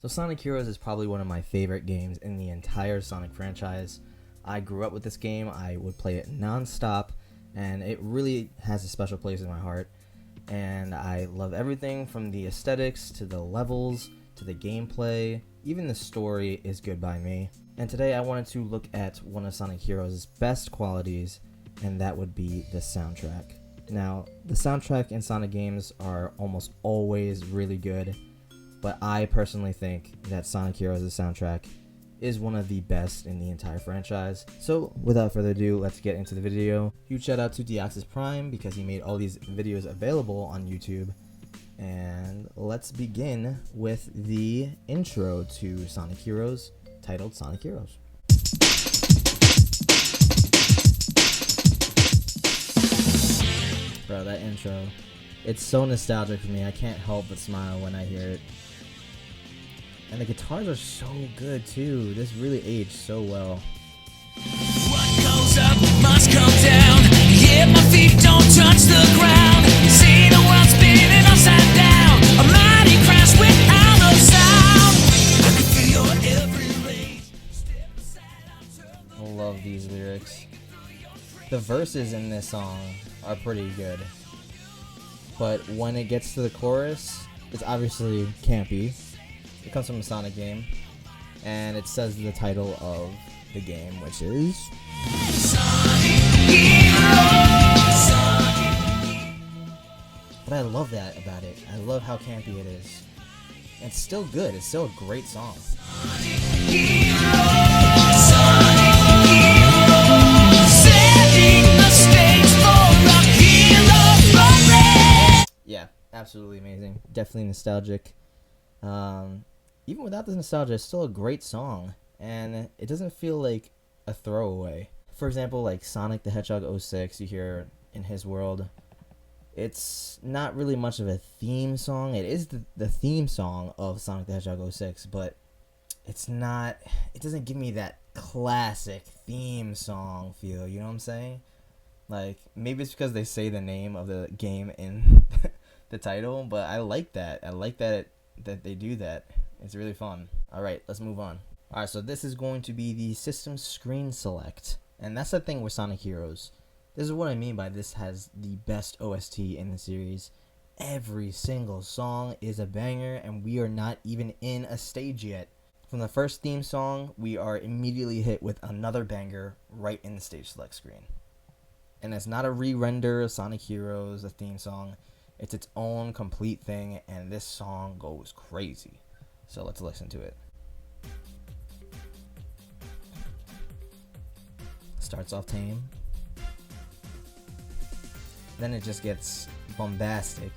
So Sonic Heroes is probably one of my favorite games in the entire Sonic franchise. I grew up with this game, I would play it non-stop, and it really has a special place in my heart. And I love everything from the aesthetics, to the levels, to the gameplay. Even the story is good by me. And today I wanted to look at one of Sonic Heroes' best qualities, and that would be the soundtrack. Now, the soundtrack in Sonic games are almost always really good, but I personally think that Sonic Heroes' soundtrack is one of the best in the entire franchise. So without further ado, let's get into the video. Huge shout out to Deoxys Prime because he made all these videos available on YouTube. And let's begin with the intro to Sonic Heroes, titled Sonic Heroes. Bro, that intro, it's so nostalgic for me. I can't help but smile when I hear it. And the guitars are so good too. This really aged so well. What goes up must come down. Yeah, my feet don't touch the ground. See the world spinning upside down. A mighty crash without a sound. I can feel your every rage. I love these lyrics. The verses in this song are pretty good, but when it gets to the chorus, it's obviously campy. It comes from a Sonic game, and it says the title of the game, which is But I love that about it. I love how campy it is. It's still good. It's still a great song. Yeah, absolutely amazing. Definitely nostalgic. Even without the nostalgia, it's still a great song, and it doesn't feel like a throwaway. For example, like Sonic the Hedgehog 06, you hear in his world, it's not really much of a theme song. It is the theme song of Sonic the Hedgehog 06, but it's not, it doesn't give me that classic theme song feel, you know what I'm saying? Like, maybe it's because they say the name of the game in the title, but I like that. I like that they do that. It's really fun. Alright, let's move on. Alright, so this is going to be the system screen select. And that's the thing with Sonic Heroes. This is what I mean by this has the best OST in the series. Every single song is a banger, and we are not even in a stage yet. From the first theme song, we are immediately hit with another banger right in the stage select screen. And it's not a re-render of Sonic Heroes, the theme song. It's its own complete thing, and this song goes crazy. So let's listen to it. Starts off tame. Then it just gets bombastic.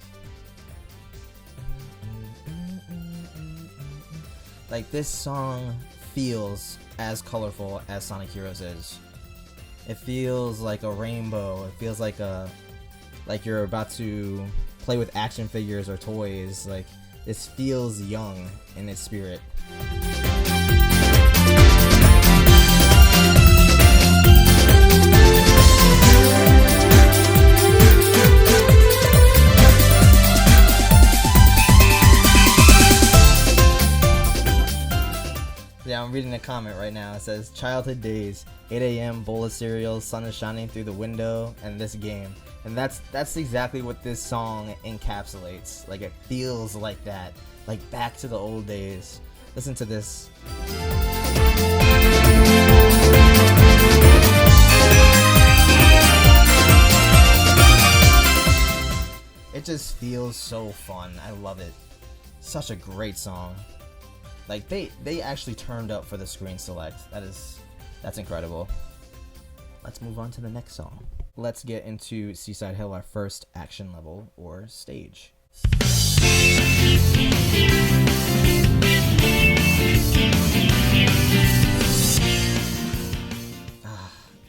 Like, this song feels as colorful as Sonic Heroes is. It feels like a rainbow. It feels like you're about to play with action figures or toys. Like, this feels young in its spirit. Yeah, I'm reading a comment right now. It says, childhood days, 8 a.m., bowl of cereal, sun is shining through the window, and this game. And that's exactly what this song encapsulates. Like, it feels like that. Like, back to the old days. Listen to this. It just feels so fun. I love it. Such a great song. Like, they actually turned up for the screen select. That's incredible. Let's move on to the next song. Let's get into Seaside Hill, our first action level or stage.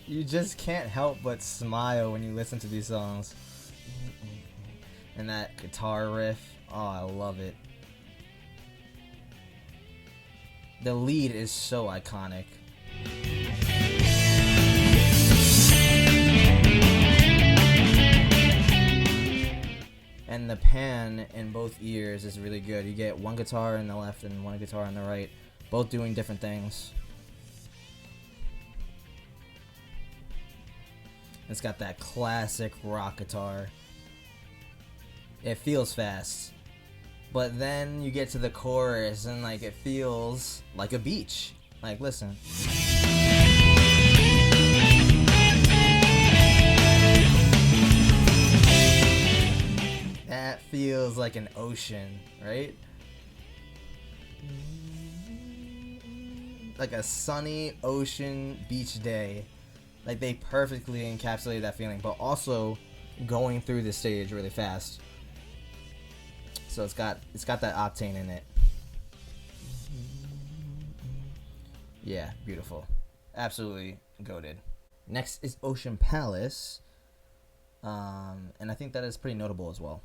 You just can't help but smile when you listen to these songs. And that guitar riff, oh, I love it. The lead is so iconic. And the pan in both ears is really good. You get one guitar in the left and one guitar on the right, both doing different things. It's got that classic rock guitar. It feels fast. But then you get to the chorus and like it feels like a beach. Like, listen. That feels like an ocean, right? Like a sunny ocean beach day. Like, they perfectly encapsulate that feeling, but also going through the stage really fast. So it's got that octane in it. Yeah, beautiful. Absolutely goated. Next is Ocean Palace. And I think that is pretty notable as well.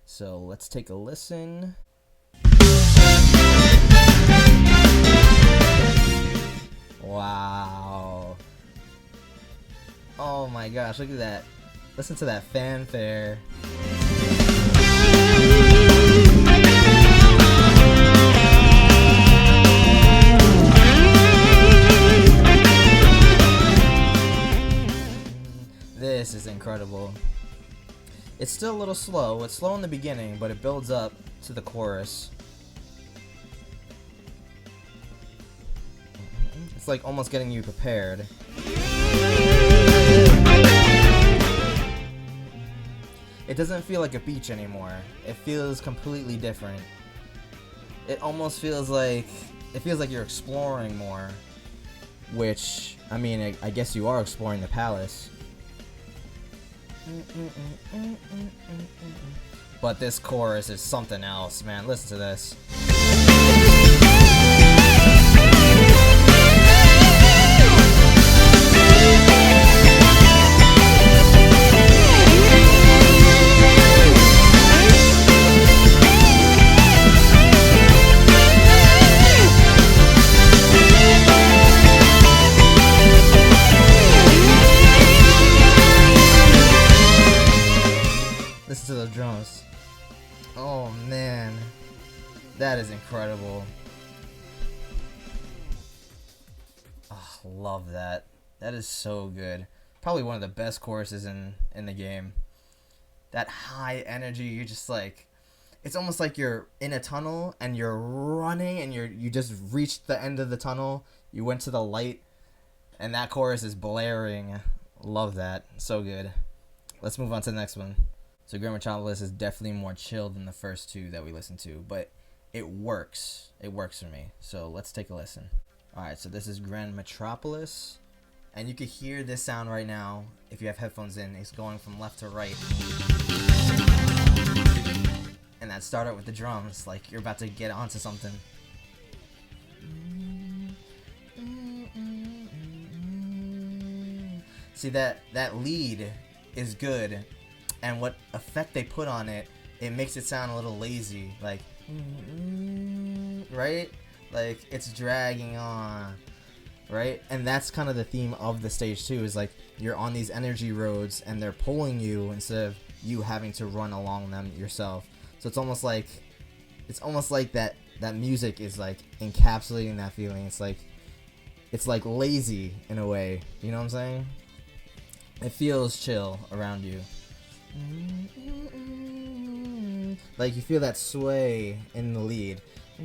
So let's take a listen. Wow. Oh my gosh, look at that. Listen to that fanfare. This is incredible. It's still a little slow. It's slow in the beginning, but it builds up to the chorus. It's like almost getting you prepared. It doesn't feel like a beach anymore. It feels completely different. It almost feels like you're exploring more, which, I mean, I guess you are exploring the palace. But this chorus is something else, man. Listen to this. Listen to the drums. Oh man, that is incredible. Oh, love that. That is so good. Probably one of the best choruses in the game. That high energy, you're just like, it's almost like you're in a tunnel and you're running and you just reached the end of the tunnel. You went to the light and that chorus is blaring. Love that. So good. Let's move on to the next one. So Grand Metropolis is definitely more chill than the first two that we listened to, but it works. It works for me. So let's take a listen. Alright, so this is Grand Metropolis, and you can hear this sound right now if you have headphones in. It's going from left to right. And that started with the drums, like you're about to get onto something. See, that lead is good. And what effect they put on it, it makes it sound a little lazy, like, right? Like, it's dragging on, right? And that's kind of the theme of the stage too, is like, you're on these energy roads and they're pulling you instead of you having to run along them yourself. So it's almost like that music is like encapsulating that feeling. It's like lazy in a way, you know what I'm saying? It feels chill around you. Like you feel that sway in the lead. You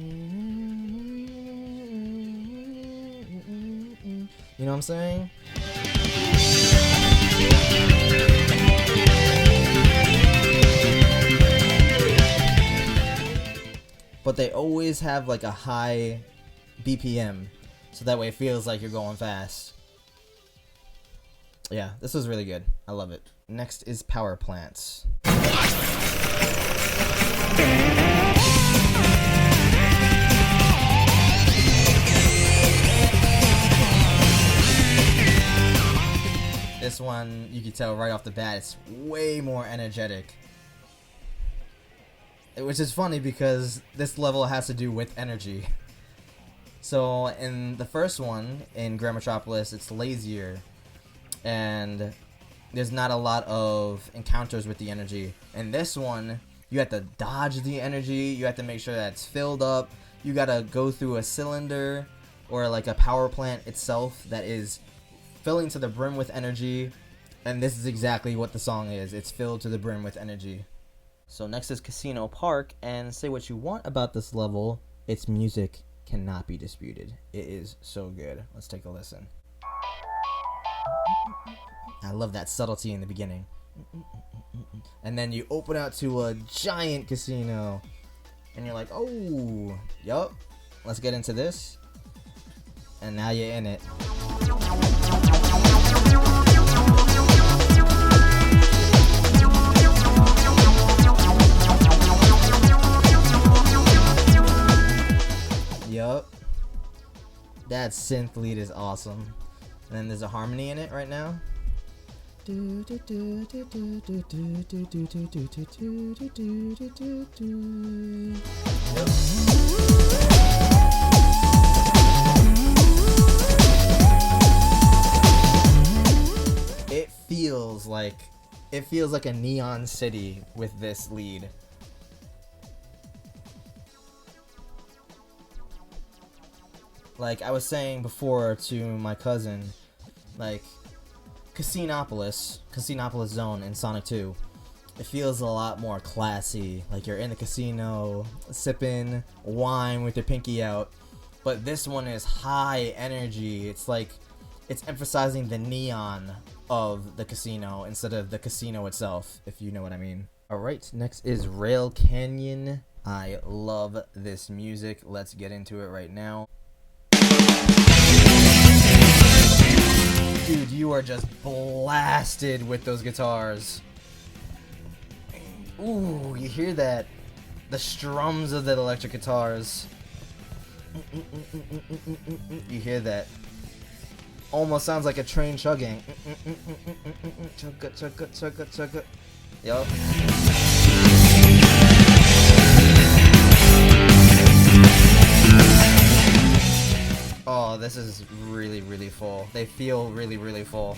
know what I'm saying? But they always have like a high BPM, so that way it feels like you're going fast. Yeah, this was really good. I love it. Next is Power Plants. This one, you can tell right off the bat, it's way more energetic. Which is funny because this level has to do with energy. So in the first one, in Grand Metropolis, it's lazier. And There's not a lot of encounters with the energy. In this one, you have to dodge the energy. You have to make sure that it's filled up. You gotta go through a cylinder or like a power plant itself that is filling to the brim with energy. And this is exactly what the song is. It's filled to the brim with energy. So next is Casino Park, and say what you want about this level, its music cannot be disputed. It is so good. Let's take a listen. I love that subtlety in the beginning. And then you open out to a giant casino. And you're like, oh, yup. Let's get into this. And now you're in it. Yup. That synth lead is awesome. And then there's a harmony in it right now. It feels like a neon city with this lead. Like I was saying before to my cousin, like Casinopolis Zone in Sonic 2, it feels a lot more classy. Like you're in the casino, sipping wine with your pinky out. But this one is high energy. It's like it's emphasizing the neon of the casino instead of the casino itself, if you know what I mean. Alright, next is Rail Canyon. I love this music. Let's get into it right now. Dude, you are just blasted with those guitars. Ooh, you hear that? The strums of the electric guitars. You hear that? Almost sounds like a train chugging. Chugga, chugga, chugga, chugga. Yup. Oh, this is really, really full. They feel really, really full.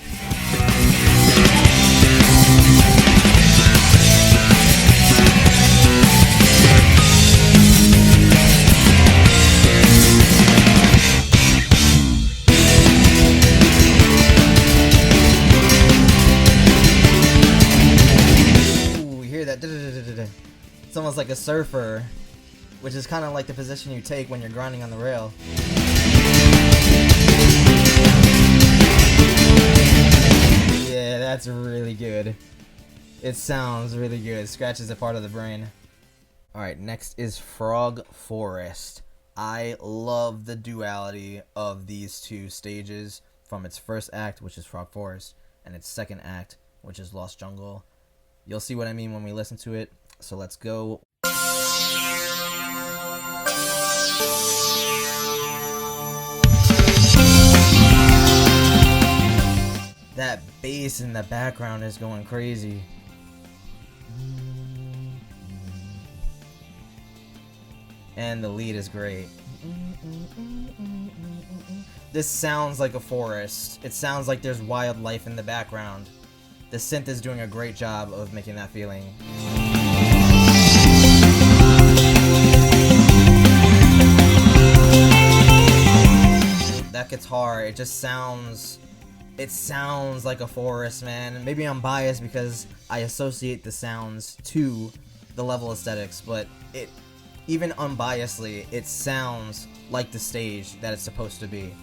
It's almost like a surfer, which is kind of like the position you take when you're grinding on the rail. Yeah, that's really good. It sounds really good. It scratches a part of the brain. Alright, next is Frog Forest. I love the duality of these two stages from its first act, which is Frog Forest, and its second act, which is Lost Jungle. You'll see what I mean when we listen to it. So let's go. That bass in the background is going crazy. And the lead is great. This sounds like a forest. It sounds like there's wildlife in the background. The synth is doing a great job of making that feeling. That guitar, it sounds like a forest, man. Maybe I'm biased because I associate the sounds to the level aesthetics, but even unbiasedly, it sounds like the stage that it's supposed to be.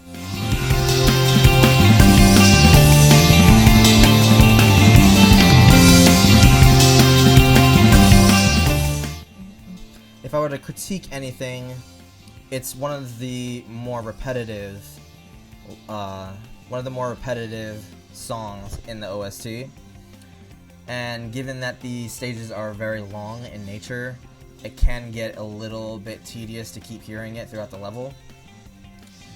If I were to critique anything, it's one of the more repetitive songs in the OST. And given that the stages are very long in nature, it can get a little bit tedious to keep hearing it throughout the level.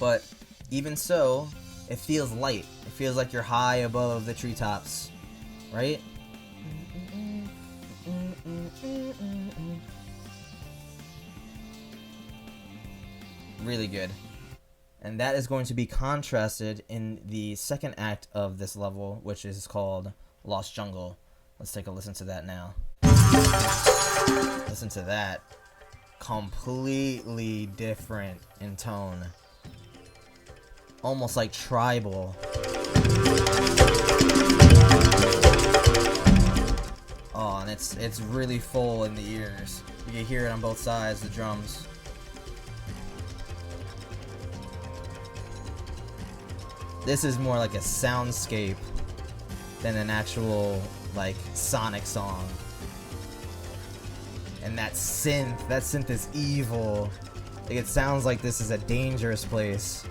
But even so, it feels light. It feels like you're high above the treetops, right? Really good. And that is going to be contrasted in the second act of this level, which is called Lost Jungle. Let's take a listen to that now. Listen to that. Completely different in tone. Almost like tribal. Oh, and it's really full in the ears. You can hear it on both sides, the drums. This is more like a soundscape than an actual, like, Sonic song. And that synth is evil. Like, it sounds like this is a dangerous place.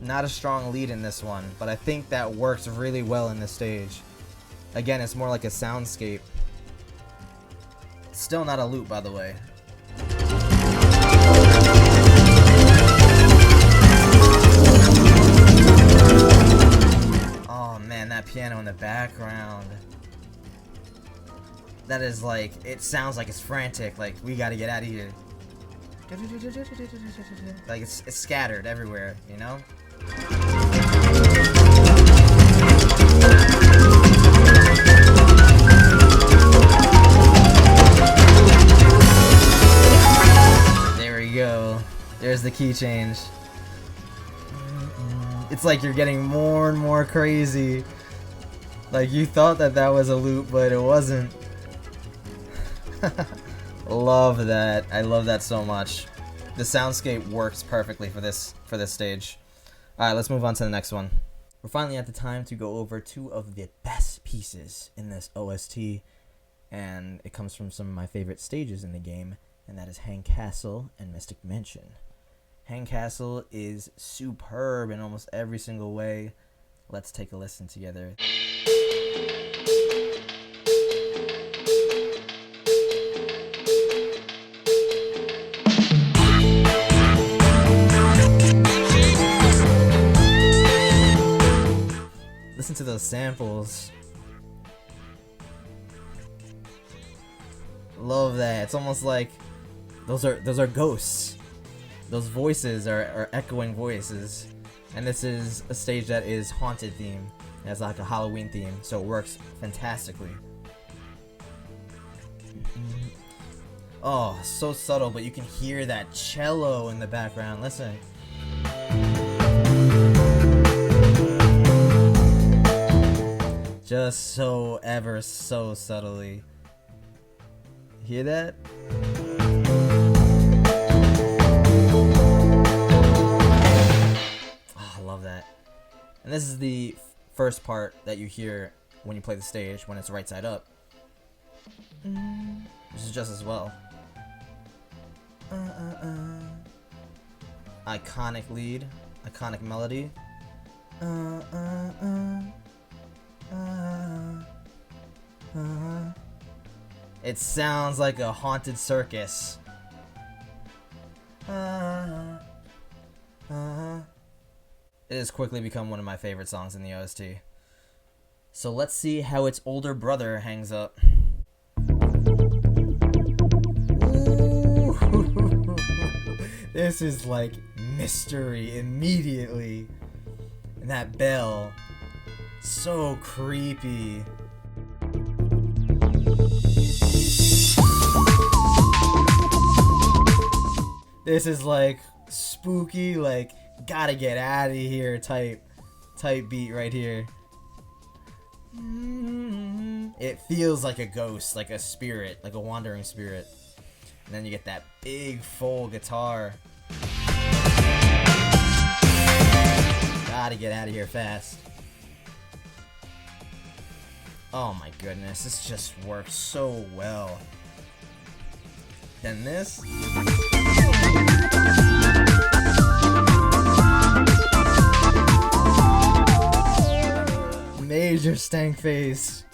Not a strong lead in this one, but I think that works really well in this stage. Again, it's more like a soundscape. Still not a loop, by the way. Oh man, that piano in the background. That is like, it sounds like it's frantic, like we gotta get out of here. Like it's scattered everywhere, you know? There we go. There's the key change. It's like you're getting more and more crazy. Like you thought that was a loop, but it wasn't. Love that. I love that so much. The soundscape works perfectly for this stage. Alright, let's move on to the next one. We're finally at the time to go over two of the best pieces in this OST, and it comes from some of my favorite stages in the game, and that is Hang Castle and Mystic Mansion. Hang Castle is superb in almost every single way. Let's take a listen together. Listen to those samples. Love that. It's almost like those are ghosts. Those voices are echoing voices. And this is a stage that is haunted theme. It has like a Halloween theme, so it works fantastically. Oh, so subtle, but you can hear that cello in the background. Listen. Just so ever so subtly. Hear that? Oh, I love that. And this is the first part that you hear when you play the stage, when it's right side up. This is just as well. Iconic lead, iconic melody. It sounds like a haunted circus. It has quickly become one of my favorite songs in the OST. So let's see how its older brother hangs up. Ooh. This is like mystery immediately. And that bell, so creepy. This is like spooky, like gotta get out of here type beat right here. It feels like a ghost, like a spirit, like a wandering spirit. And then you get that big full guitar. Gotta get out of here fast. Oh my goodness, this just works so well. Then this. Major stank face.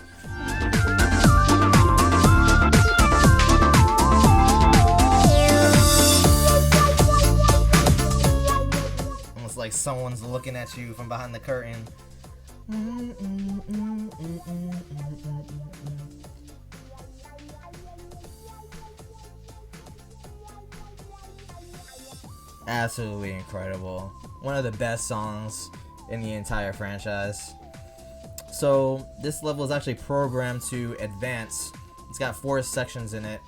Almost like someone's looking at you from behind the curtain. absolutely incredible. One of the best songs in the entire franchise. So this level is actually programmed to advance. It's got 4 sections in it,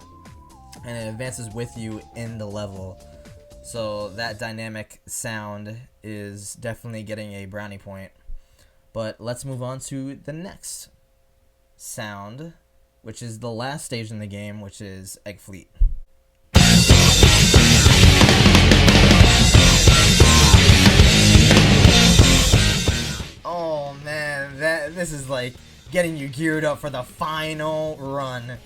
and it advances with you in the level. So that dynamic sound is definitely getting a brownie point. But let's move on to the next sound, which is the last stage in the game, which is Egg Fleet. Oh man, this is like getting you geared up for the final run.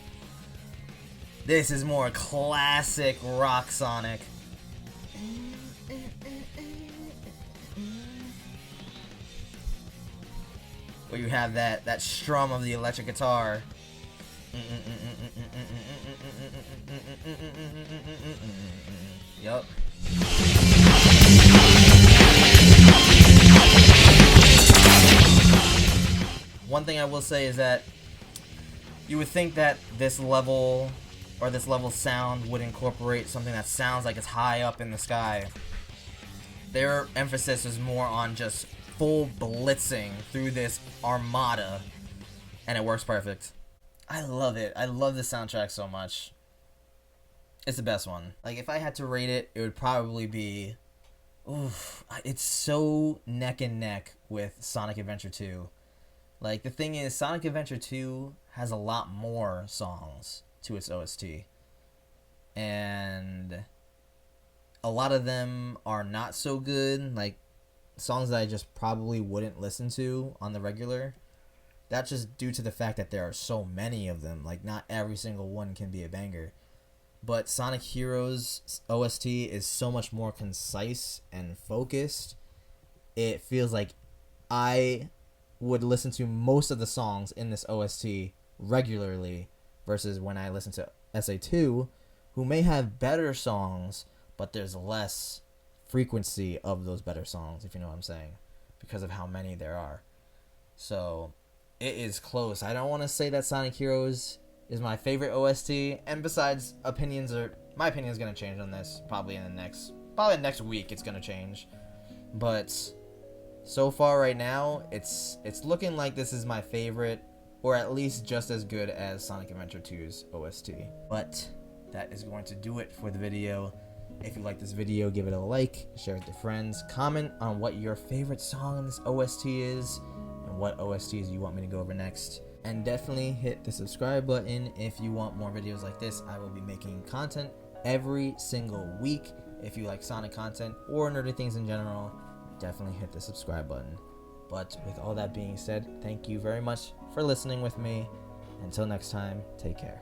This is more classic rock Sonic. Where you have that strum of the electric guitar. Yup. One thing I will say is that you would think that this level or this level sound would incorporate something that sounds like it's high up in the sky. Their emphasis is more on just full blitzing through this armada, and it works perfect. I love it. I love the soundtrack so much. It's the best one. Like, if I had to rate it, it would probably be... Oof. It's so neck and neck with Sonic Adventure 2. Like, the thing is, Sonic Adventure 2 has a lot more songs to its OST. And a lot of them are not so good. Like, songs that I just probably wouldn't listen to on the regular. That's just due to the fact that there are so many of them. Like, not every single one can be a banger. But Sonic Heroes OST is so much more concise and focused. It feels like I would listen to most of the songs in this OST regularly versus when I listen to SA2, who may have better songs, but there's less frequency of those better songs, if you know what I'm saying, because of how many there are. So it is close. I don't want to say that Sonic Heroes is my favorite OST, and besides, my opinion is going to change on this probably next week. It's going to change, but so far right now it's looking like this is my favorite, or at least just as good as Sonic Adventure 2's OST. But that is going to do it for the video. If you like this video, give it a like, share it to friends, comment on what your favorite song in this OST is, and what OSTs you want me to go over next. And definitely hit the subscribe button if you want more videos like this. I will be making content every single week. If you like Sonic content or nerdy things in general, definitely hit the subscribe button. But with all that being said, thank you very much for listening with me. Until next time, take care.